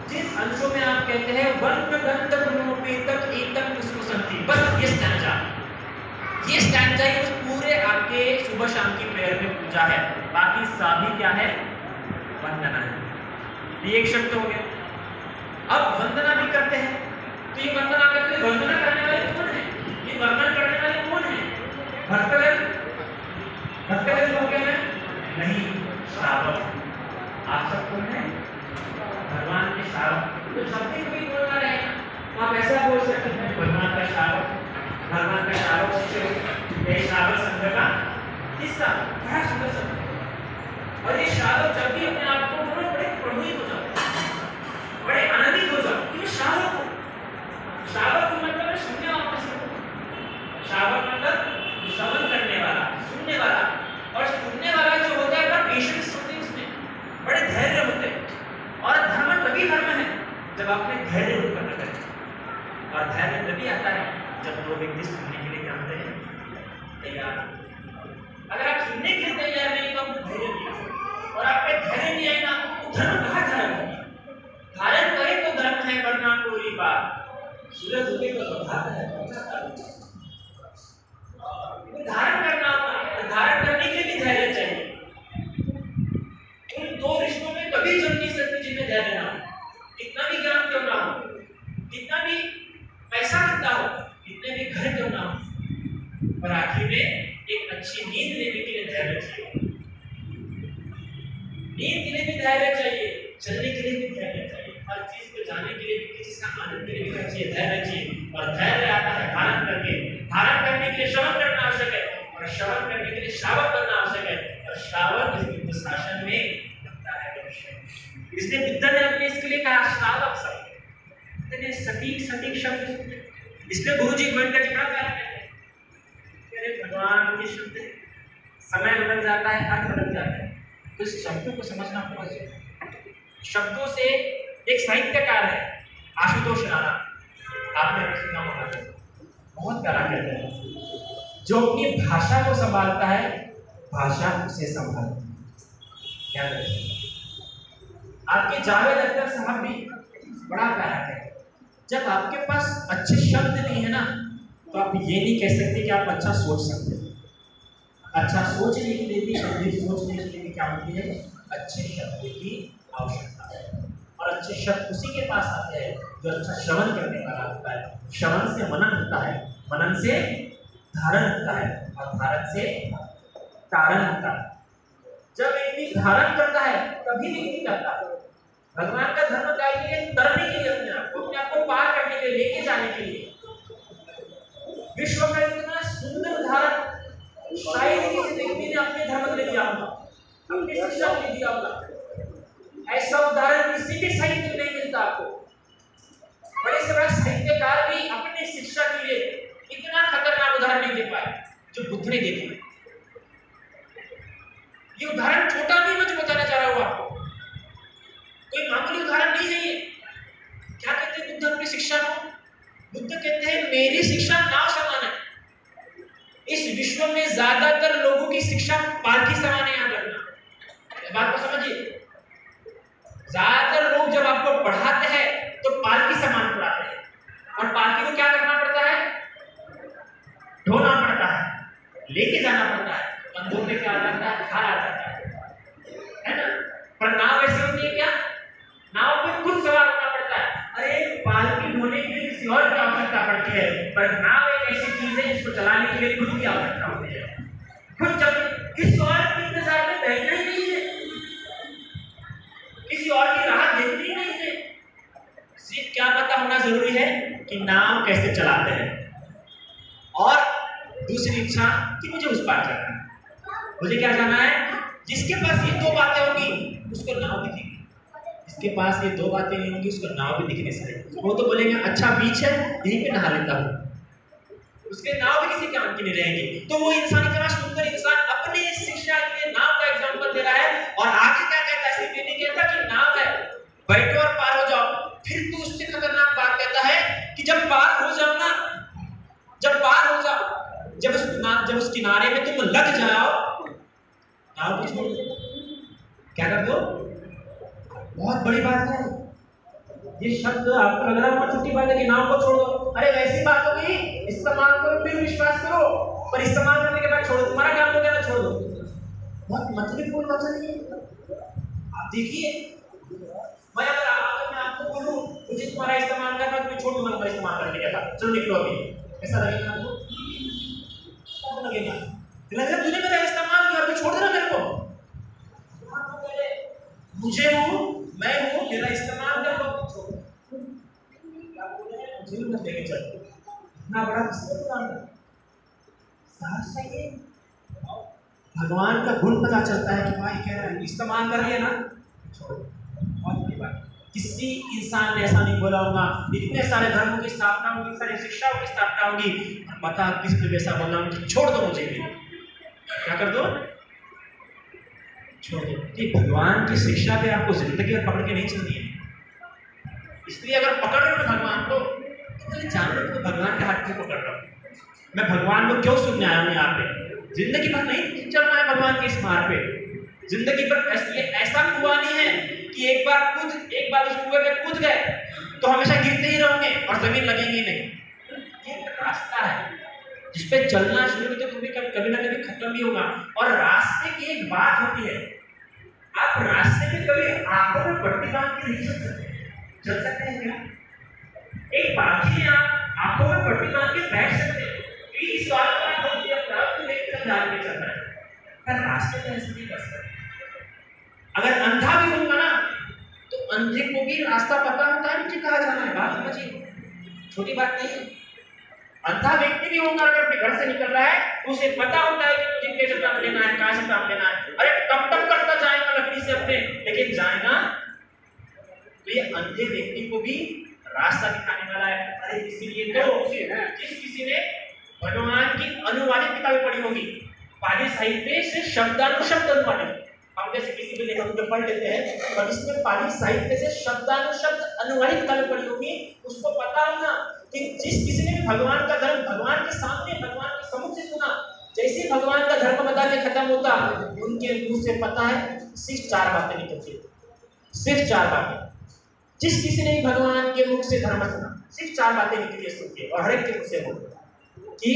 जिस अंशों में आप कहते हैं वर्ण गंध गुणोपेतक एकम पुष्पसंति, बस ये स्टैंजा उस पूरे आपके सुबह शाम की प्रेयर में पूजा है। बाकी सभी क्या है? वंदना है। ये एक शब्द हो गया। अब वंदना भी करते हैं, तो ये वंदना करते, वंदना करने वाले कौन है? ये वर्णन करने वाले कौन है? भक्तगण? भक्तगण लोग क्या है? नहीं, श्रावक। आप सब कौन है? भगवान के श्रावक। तो जब भी कोई बोलना रहेगा तो आप ऐसा बोल सकते हैं, भगवान का श्रावक, भगवान का श्रावक शिष्य, ये श्रावक संघ का हिस्सा। बड़ा सुंदर शब्द। और ये श्रावक जब भी अपने आप को बोलो, बड़े प्रमोदित हो जाओ, बड़े आनंदित हो जाओ कि मैं श्रावक हूँ। श्रावक मतलब है सुनने वाला। श्रावक मतलब श्रवण करने वाला, सुनने वाला। और सुनने वाला जो होता है, बड़ा पेशेंस होते हैं उसमें, बड़े धैर्य होते हैं। और धर्म तभी धर्म है जब आपने धैर्य उत्पन्न करें। और धैर्य तभी आता है जब दो व्यक्ति सुनने के लिए जानते हैं तैयार। अगर आप सुनने के लिए तैयार नहीं तो आपको धैर्य नहीं आएगा, और आप पे धैर्य नहीं आएगा तो धर्म कहाँ धर्म है? धारण करे तो धर्म है, वरना पूरी बात। सूरज उगे तो धारण है, धारण करना होता है। धारण करने के लिए धैर्य चाहिए। उन दो रिश्तों में कभी जम नहीं सकते जिनमें धैर्य ना हो। कितना भी ज्ञान क्यों ना हो, कितना भी पैसा कितना हो, कितने भी घर क्यों ना हो, पर आखिर में एक अच्छी नींद लेने के लिए धैर्य चाहिए। नींद के लिए भी धैर्य चाहिए, चलने के लिए भी धैर्य चाहिए, हर चीज को जाने के लिए, किसी चीज का आनंद के लिए भी चाहिए, धैर्य चाहिए। और धैर्य आता है धारण करके। धारण करने के लिए श्रवण करना आवश्यक है, और श्रवण करने के लिए श्रावक बनना आवश्यक है। और श्रावक इस बुद्ध शासन में बनता है। इसलिए बुद्ध ने अपने इसके लिए कहा श्रावक शब्द। इतने सटीक शब्द। इसलिए गुरु जी गोविंद का जिक्र करते हैं, भगवान के शब्द समय बदल जाता है, अर्थ बदल जाता है, तो इस शब्दों को समझना बहुत जरूरी है। शब्दों से एक साहित्यकार है आशुतोष राणा, आपने सुना होगा, बहुत प्यारा कहते हैं, जो अपनी भाषा को संभालता है भाषा उसे संभालती है। क्या कहते हैं? आपके जावेद अख्तर साहब भी बड़ा प्यारा है, जब आपके पास अच्छे शब्द नहीं है ना, तो आप ये नहीं कह सकते कि आप अच्छा सोच सकते हैं। अच्छा सोचने के लिए भी, गंभीर सोचने के लिए भी क्या होती है? अच्छे शब्द की आवश्यकता है। और अच्छे शब्द उसी के पास आते हैं जो अच्छा श्रवण करने वाला होता है। श्रवण से मनन होता है, मनन से धारण होता है, और धारण से तारण होता है। जब व्यक्ति धारण करता है तभी व्यक्ति करता है। भगवान का धर्म कार्य के लिए, तरने के लिए, अपने आप को पार करने के लिए, लेके जाने के लिए। विश्व का इतना सुंदर उदाहरण शायद किसी व्यक्ति ने अपने धर्म के लिए दिया होगा, अपनी शिक्षा के लिए दिया होगा। ऐसा उदाहरण किसी भी साहित्य में नहीं मिलता आपको। बड़े से बड़ा साहित्यकार भी अपनी शिक्षा के लिए इतना खतरनाक उदाहरण नहीं दे पाए जो बुद्ध ने दे दिया। ये उदाहरण छोटा नहीं, मुझे बताना चाह रहा हूं आपको, कोई मामूली उदाहरण नहीं है ये। क्या कहते हैं बुद्ध अपनी शिक्षा को? बुद्ध कहते हैं मेरी शिक्षा नाव समान है। इस विश्व में ज्यादातर लोगों की शिक्षा पालकी समान है। याद रखना, बात को समझिए। ज्यादातर लोग जब आपको पढ़ाते हैं तो पालकी समान पढ़ाते हैं, और पालकी को क्या करना पड़ता है? ढोना पड़ता है, लेके जाना पड़ता है। कंधों पे क्या आ जाता है? भार आ जाता है ना। पर नाव ऐसी होती है क्या? नाव पे खुद सवार होना पड़ता है। अरे पालकी ढोने के लिए किसी और की आवश्यकता पड़ती है, पर नाव एक ऐसी चीज है जिसको चलाने के लिए खुद की आवश्यकता होती है। खुद जब किसी और के इंतजार में बैठना ही नहीं है, किसी और की राह देखनी ही नहीं है, सिर्फ क्या पता होना जरूरी है कि नाव कैसे चलाते हैं, और दूसरी इच्छा कि मुझे उस पार जाना है। मुझे क्या जाना है? जिसके पास ये दो बातें होंगी उसको नाव दिखेगी, जिसके पास ये दो बातें नहीं होंगी उसको नाव भी दिखने से। वो तो बोलेंगे अच्छा बीच है, यहीं पे नहा लेता हूँ, उसके नाव भी किसी काम की नहीं रहेगी। तो वो इंसान इतना सुंदर इंसान अपने शिक्षा के लिए नाव का एग्जाम्पल दे रहा है, और आगे क्या कहता है? सिर्फ ये नहीं कहता कि नाव है, बैठो और पार हो जाओ। फिर तो उससे खतरनाक बात कहता है कि जब पार हो जाओ ना, जब पार हो जाओ, जब उस किनारे में तुम लग जाओ, नाव को छोड़ दो। क्या कर दो? बहुत बड़ी बात है। ये शब्द आपको लग रहा है छोटी बात है कि नाम को छोड़ दो, अरे वैसी बात हो गई, इस्तेमाल करो फिर विश्वास करो, पर इस्तेमाल करने के बाद छोड़ दो, तुम्हारा काम हो गया ना, छोड़ दो। बहुत महत्वपूर्ण वचन है। आप देखिए, मैं आपको बोलूं मुझे तुम्हारा इस्तेमाल करना, तुम्हें छोड़ दूंगा, तुम्हारा इस्तेमाल करने का था, चलो निकलो अभी, ऐसा लगेगा आपको? कैसा लगेगा? लगेगा तूने मेरा इस्तेमाल किया, अभी छोड़ देना मेरे को। मुझे हूँ, मैं हूँ, मेरा इस्तेमाल कर लो, मुझे मत लेके चल। इतना बड़ा साहस चाहिए। भगवान का गुण पता चलता है कि भाई कह रहा है इस्तेमाल कर लिया ना, छोड़ो, बहुत बड़ी बात। किसी इंसान ने ऐसा नहीं बोला होगा, इतने सारे धर्मों की स्थापना होगी, इतनी सारी शिक्षाओं की स्थापना होगी, पता किसने भी ऐसा बोला होगा कि छोड़ दो मुझे भी, क्या कर दो, छोड़ दो। कि भगवान की शिक्षा पे आपको जिंदगी और पकड़ के नहीं चलनी है। इसलिए अगर पकड़ रहे हो भगवान को, तो जान लो तो भगवान के हाथ को पकड़ रहा हूं। मैं भगवान को क्यों सुनने आया हूं यहाँ पे, जिंदगी भर नहीं चलना है भगवान के इस मार्ग पे। जिंदगी पर ऐसा कुआं नहीं है कि एक बार उस कुएं में कूद गए तो हमेशा गिरते ही रहोगे और जमीन लगेगी नहीं। ये रास्ता है जिसपे चलना शुरू करते तो कभी ना कभी खत्म भी होगा। और रास्ते की एक बात होती है, आप रास्ते में कभी आंखों में पट्टी बांध के नहीं चल सकते हैं क्या? एक बाकी है, आप आंखों में पट्टी बांध के बैठ सकते हैं, इस बात को आप जान के चलना है, पर रास्ते में ऐसे नहीं कर सकते। अगर अंधा भी होगा ना तो अंधे को भी रास्ता पता होता है मुझे कहाँ जाना है, बात समझिए, छोटी बात नहीं है। अंधा व्यक्ति भी होगा अगर अपने घर से निकल रहा है उसे पता होता है कि मुझे कैसे काम लेना है, कहाँ से काम लेना है। अरे कब तक करता जाएगा लकड़ी से अपने, लेकिन जाएगा। तो ये अंधे व्यक्ति को भी रास्ता दिखाने वाला है। अरे इसीलिए तो जिस किसी ने भगवान की अनुवादित किताबें पढ़ी होगी, पाली साहित्य से शब्दानुशब्द अनुवादित, हम जैसे किसी भी लेखक को पढ़ लेते हैं, और इसमें पाली साहित्य से शब्दानुशब्द अनुवादित किताबें पढ़ी होगी, उसको पता होगा कि जिस किसी ने भी भगवान का धर्म भगवान के सामने भगवान के सम्मुख से सुना, जैसे भगवान का धर्म बता के खत्म होता, उनके मुंह से पता है सिर्फ 4 बातें निकलती, सिर्फ 4 बातें। जिस किसी ने भगवान के मुख से धर्म सुना, सिर्फ 4 बातें निकली सुन के, और हर एक के मुख से बोल कि